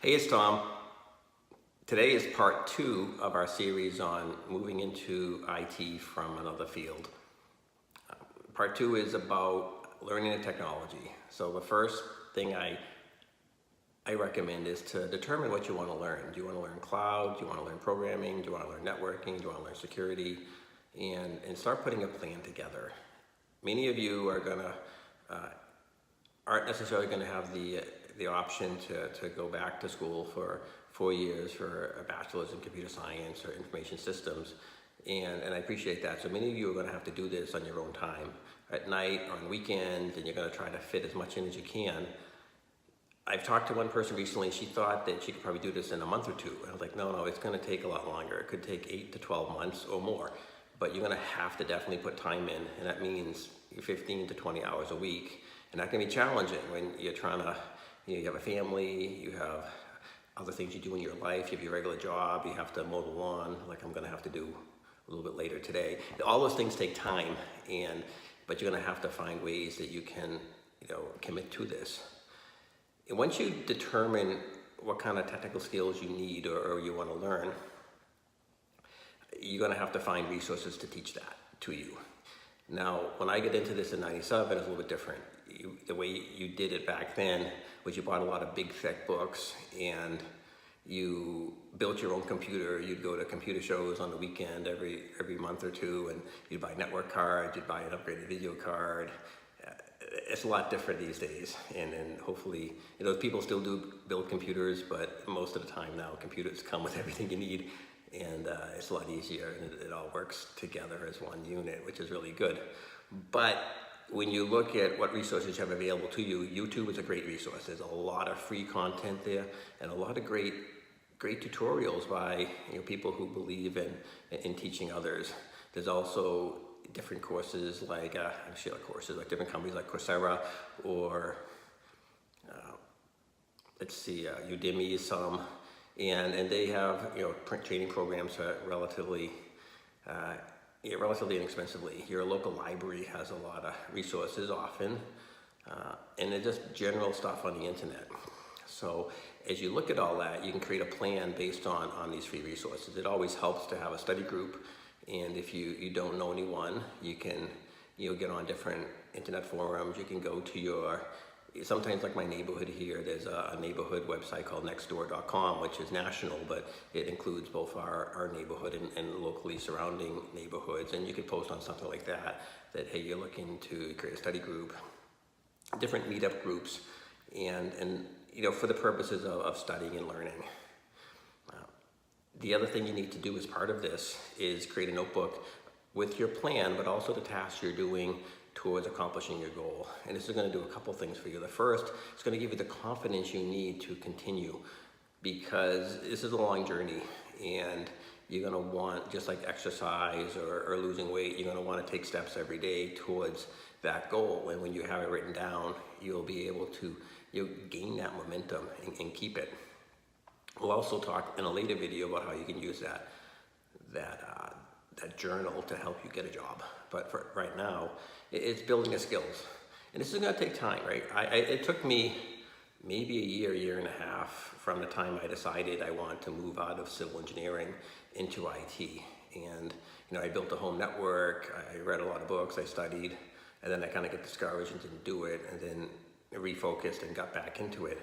Hey, it's Tom. Today is part 2 of our series on moving into IT from another field. Part 2 is about learning the technology. So the first thing I recommend is to determine what you want to learn. Do you want to learn cloud? Do you want to learn programming? Do you want to learn networking? Do you want to learn security? And start putting a plan together. Many of you are aren't necessarily going to have the option to go back to school for 4 years for a bachelor's in computer science or information systems, and I appreciate that. So many of you are going to have to do this on your own time, at night or on weekends, and you're going to try to fit as much in as you can. I've talked to one person recently. She thought that she could probably do this in a month or two. I was like, no, it's going to take a lot longer. It could take 8 to 12 months or more, but you're going to have to definitely put time in, and that means 15 to 20 hours a week. And that can be challenging when you're trying to, you have a family, you have other things you do in your life, you have your regular job, you have to mow the lawn, like I'm gonna have to do a little bit later today. All those things take time, but you're gonna have to find ways that you can, commit to this. And once you determine what kind of technical skills you need or you wanna learn, you're gonna have to find resources to teach that to you. Now, when I get into this in 97, it's a little bit different. The way you did it back then was you bought a lot of big, thick books and you built your own computer. You'd go to computer shows on the weekend every month or two, and you'd buy network cards, you'd buy an upgraded video card. It's a lot different these days, and hopefully, people still do build computers, but most of the time now, computers come with everything you need, and it's a lot easier, and it all works together as one unit, which is really good. But when you look at what resources you have available to you, YouTube is a great resource. There's a lot of free content there, and a lot of great tutorials by people who believe in teaching others. There's also different courses like different companies like Coursera or Udemy, some, and they have print training programs that are relatively inexpensively. Your local library has a lot of resources often, and it's just general stuff on the internet. So as you look at all that, you can create a plan based on these free resources. It always helps to have a study group, and if you don't know anyone, you can get on different internet forums. You can go to sometimes, like my neighborhood here, there's a neighborhood website called nextdoor.com, which is national, but it includes both our neighborhood and locally surrounding neighborhoods. And you could post on something like that, hey, you're looking to create a study group, different meetup groups, and for the purposes of studying and learning. The other thing you need to do as part of this is create a notebook with your plan, but also the tasks you're doing towards accomplishing your goal. And this is going to do a couple things for you. The first, it's going to give you the confidence you need to continue, because this is a long journey, and you're going to want, just like exercise or losing weight, you're going to want to take steps every day towards that goal. And when you have it written down, you'll be able to gain that momentum and keep it. We'll also talk in a later video about how you can use that journal to help you get a job. But for right now, it's building the skills. And this is going to take time, right? It took me maybe a year and a half from the time I decided I wanted to move out of civil engineering into IT. And I built a home network, I read a lot of books, I studied, and then I kind of got discouraged and didn't do it, and then refocused and got back into it.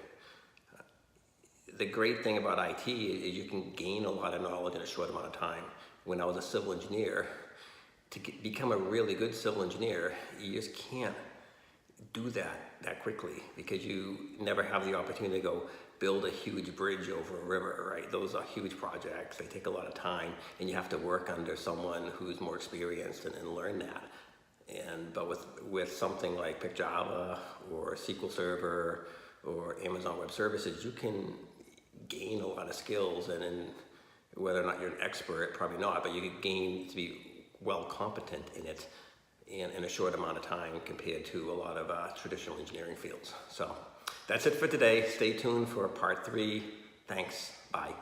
The great thing about IT is you can gain a lot of knowledge in a short amount of time. When I was a civil engineer, to become a really good civil engineer, you just can't do that quickly, because you never have the opportunity to go build a huge bridge over a river, right? Those are huge projects. They take a lot of time, and you have to work under someone who's more experienced and learn that. But with something like PickJava or SQL Server or Amazon Web Services, you can gain a lot of skills, and whether or not you're an expert, probably not, but you can gain to be well competent in it in a short amount of time compared to a lot of traditional engineering fields. So that's it for today. Stay tuned for part 3. Thanks. Bye.